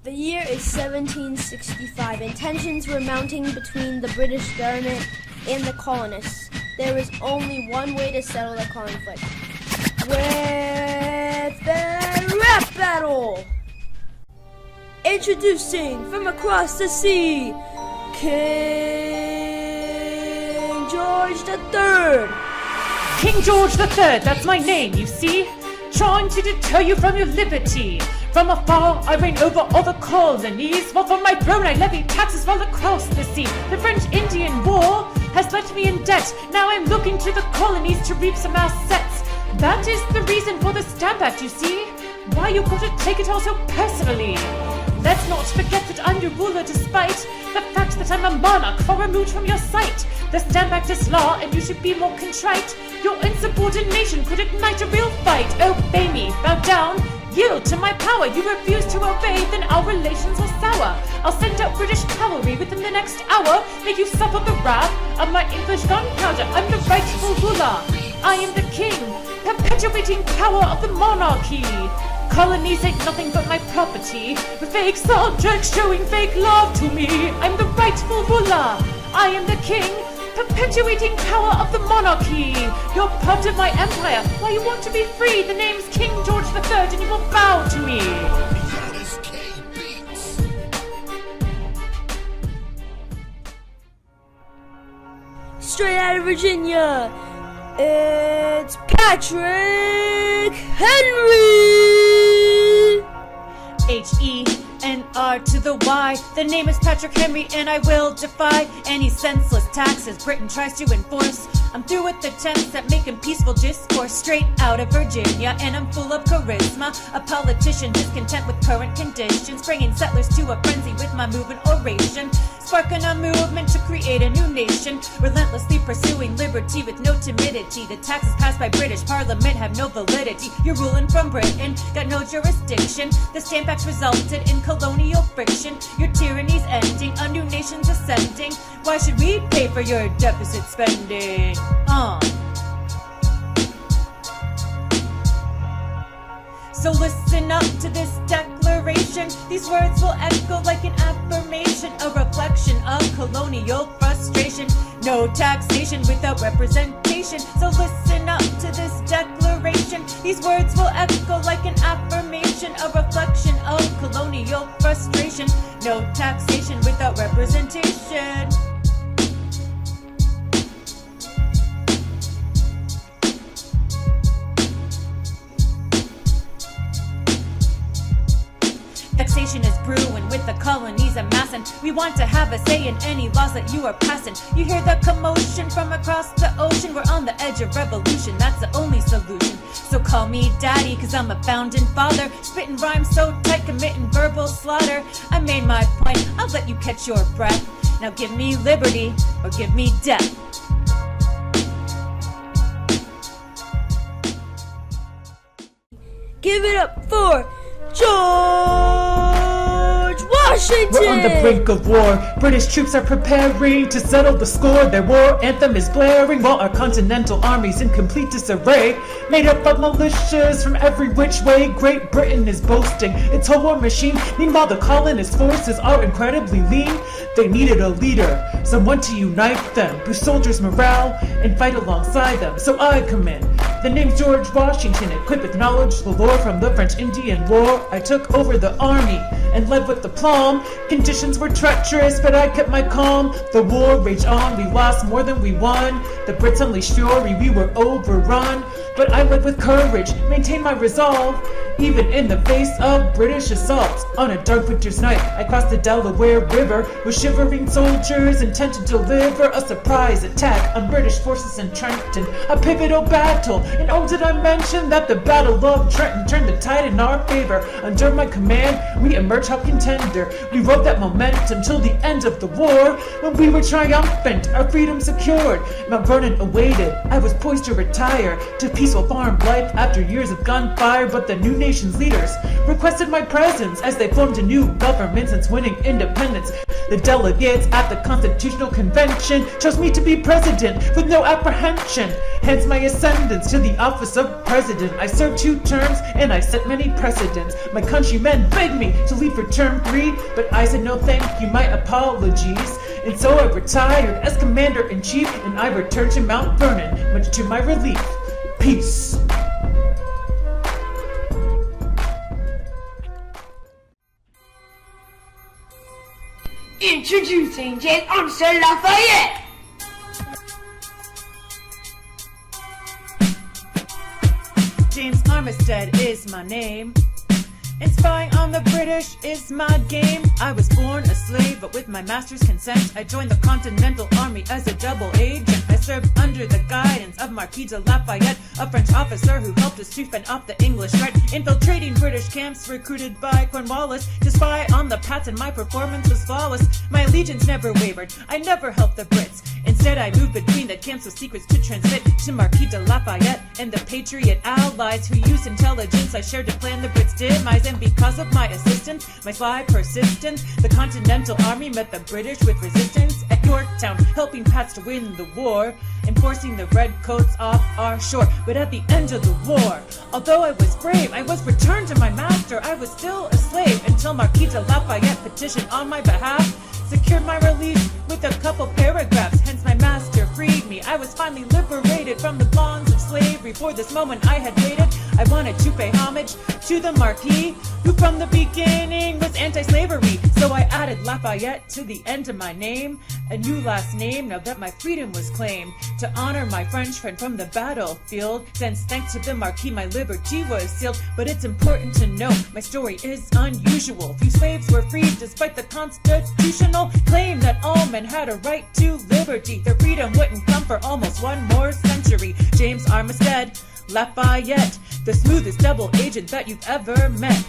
The year is 1765, and tensions were mounting between the British government and the colonists. There is only one way to settle the conflict. With the rap battle! Introducing from across the sea, King George III! King George III, that's my name, you see? Trying to deter you from your liberty. From afar, I reign over all the colonies, while from my throne I levy taxes all across the sea. The French-Indian War has left me in debt. Now I'm looking to the colonies to reap some assets. That is the reason for the Stamp Act, you see. Why you gotta take it all so personally? Let's not forget that I'm your ruler despite the fact that I'm a monarch far removed from your sight. The Stamp Act is law and you should be more contrite. Your insubordination could ignite a real fight. Obey me, bow down, yield to my power. You refuse to obey, then our relations are sour. I'll send out British cavalry within the next hour. Make you suffer the wrath of my English gunpowder. I'm the rightful ruler. I am the king, perpetuating power of the monarchy. Colonies ain't nothing but my property, with fake subjects showing fake love to me. I'm the rightful ruler. I am the king, perpetuating power of the monarchy. You're part of my empire. Why you want to be free? The name's King George III, and you will bow to me. Straight out of Virginia, it's Patrick Henry! H-E-N-R to the Y. The name is Patrick Henry, and I will defy any senseless taxes Britain tries to enforce. I'm through with the attempts at making peaceful discourse. Straight out of Virginia, and I'm full of charisma. A politician discontent with current conditions, bringing settlers to a frenzy with my movement oration. Sparking a movement to create a new nation, relentlessly pursuing liberty with no timidity. The taxes passed by British Parliament have no validity. You're ruling from Britain, got no jurisdiction. The Stamp Act resulted in colonial friction. Your tyranny's ending, a new nation's ascending. Why should we pay for your deficit spending? So listen up to this declaration. These words will echo like an affirmation, a reflection of colonial frustration. No taxation without representation. So listen up to this declaration. These words will echo like an affirmation, a reflection of colonial frustration. No taxation without representation. Taxation is brewing with the colonies amassing. We want to have a say in any laws that you are passing. You hear the commotion from across the ocean. We're on the edge of revolution, that's the only solution. So call me daddy, cause I'm a founding father. Spitting rhymes so tight, committing verbal slaughter. I made my point, I'll let you catch your breath. Now give me liberty, or give me death. Give it up for George Washington! We're on the brink of war. British troops are preparing to settle the score. Their war anthem is blaring while our continental army's in complete disarray. Made up of militias from every which way. Great Britain is boasting its whole war machine. Meanwhile, the colonist forces are incredibly lean. They needed a leader, someone to unite them, boost soldiers' morale, and fight alongside them. So I come in. The name's George Washington, equipped with knowledge, the lore from the French-Indian War. I took over the army and led with aplomb. Conditions were treacherous, but I kept my calm. The war raged on, we lost more than we won. The Brits unleashed fury, we were overrun. But I led with courage, maintained my resolve. Even in the face of British assaults. On a dark winter's night, I crossed the Delaware River with shivering soldiers intent to deliver a surprise attack on British forces in Trenton. A pivotal battle, and oh did I mention that the Battle of Trenton turned the tide in our favor. Under my command, we emerged top contender. We rode that momentum till the end of the war. When we were triumphant, our freedom secured. Mount Vernon awaited, I was poised to retire to peaceful farm life after years of gunfire. But the new nation nation's leaders requested my presence as they formed a new government since winning independence. The delegates at the Constitutional Convention chose me to be president with no apprehension. Hence my ascendance to the office of president. I served 2 terms and I set many precedents. My countrymen begged me to leave for term 3, but I said no thank you, my apologies. And so I retired as commander-in-chief and I returned to Mount Vernon, much to my relief. Peace. Introducing James Armstead Lafayette! James Armistead is my name, and spying on the British is my game. I was born a slave, but with my master's consent, I joined the Continental Army as a double agent. I served under the guidance of Marquis de Lafayette, a French officer who helped us to fend off the English threat, infiltrating British camps recruited by Cornwallis to spy on the Pats, and my performance was flawless. My allegiance never wavered, I never helped the Brits. Instead, I moved between the camps with secrets to transmit to Marquis de Lafayette and the Patriot allies who used intelligence I shared to plan the Brits' demise. And because of my assistance, my sly persistence, the Continental Army met the British with resistance at Yorktown, helping Pats to win the war and forcing the redcoats off our shore. But at the end of the war, although I was brave, I was returned to my master. I was still a slave until Marquis de Lafayette petitioned on my behalf, secured my release with a couple paragraphs. Hence my master freed me. I was finally liberated from the bonds of slavery. For this moment I had waited. I wanted to pay homage to the Marquis, who from the beginning was anti-slavery. So I added Lafayette to the end of my name, a new last name now that my freedom was claimed, to honor my French friend from the battlefield. Since thanks to the Marquis my liberty was sealed. But it's important to know my story is unusual. Few slaves were freed despite the constitutional claim that all men had a right to liberty. Their freedom wouldn't come for almost 1 more century. James Armistead Lafayette, the smoothest double agent that you've ever met.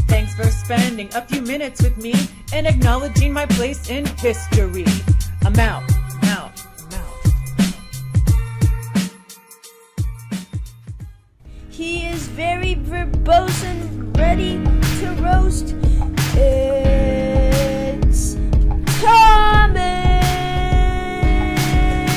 Thanks for spending a few minutes with me and acknowledging my place in history. I'm out. He is very verbose and ready to roast. It's Thomas!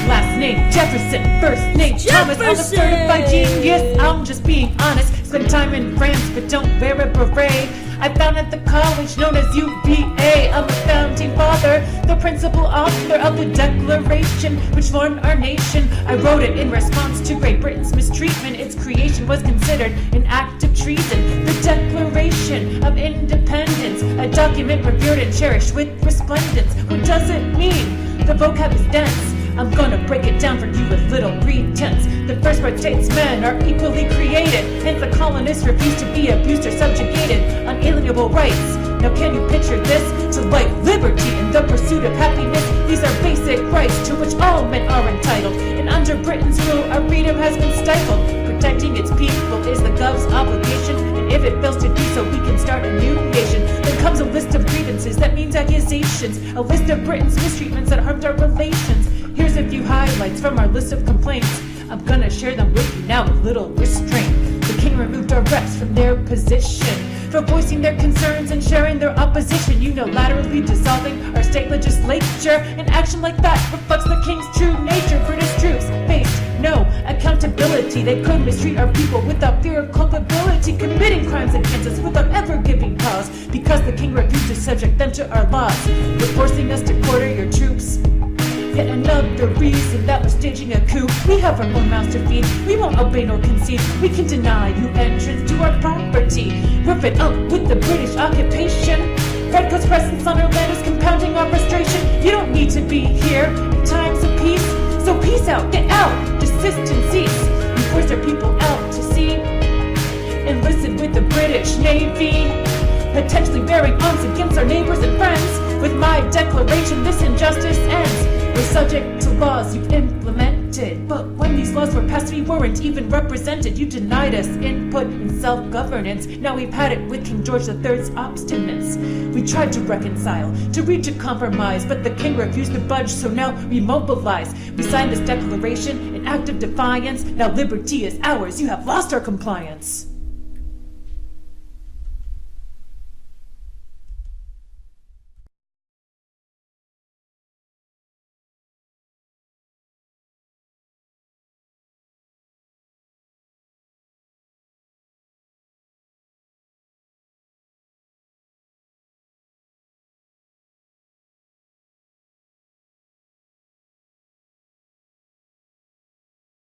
Last name Jefferson, first name Thomas. I'm a certified genius, I'm just being honest. Spent time in France, but don't wear a beret. I founded the college known as UVA. I'm a founding father, the principal author of the Declaration which formed our nation. I wrote it in response to Great Britain's mistreatment. Its creation was considered an act of treason. The Declaration of Independence, a document revered and cherished with resplendence. What does it mean? The vocab is dense. I'm gonna break it down for you with little pretense. The first right statesmen are equally created, hence the colonists refuse to be abused or subjugated. Unalienable rights. Now can you picture this? To life, liberty, and the pursuit of happiness. These are basic rights to which all men are entitled. And under Britain's rule, our freedom has been stifled. Protecting its people is the gov's obligation, and if it fails to do so, we can start a new nation. Then comes a list of grievances, that means accusations. A list of Britain's mistreatments that harmed our relations. Here's a few highlights from our list of complaints. I'm gonna share them with you now with little restraint. The king removed our reps from their position for voicing their concerns and sharing their opposition, unilaterally dissolving our state legislature. An action like that reflects the king's true nature. British troops faced no accountability. They could mistreat our people without fear of culpability, committing crimes against us without ever giving cause, because the king refused to subject them to our laws. You're forcing us to quarter your troops. Yet another reason that we're staging a coup. We have our own mouths to feed. We won't obey nor concede. We can deny you entrance to our property. We're fed up with the British occupation. Redcoats' presence on our land is compounding our frustration. You don't need to be here in times of peace. So peace out, get out, desist and cease. We force our people out to sea. Enlisted with the British Navy, potentially bearing arms against our neighbors and friends. With my declaration, this injustice ends. We're subject to laws you've implemented, but when these laws were passed, we weren't even represented. You denied us input in self-governance. Now we've had it with King George III's obstinance. We tried to reconcile, to reach a compromise, but the king refused to budge, so now we mobilize. We signed this declaration, an act of defiance. Now liberty is ours. You have lost our compliance.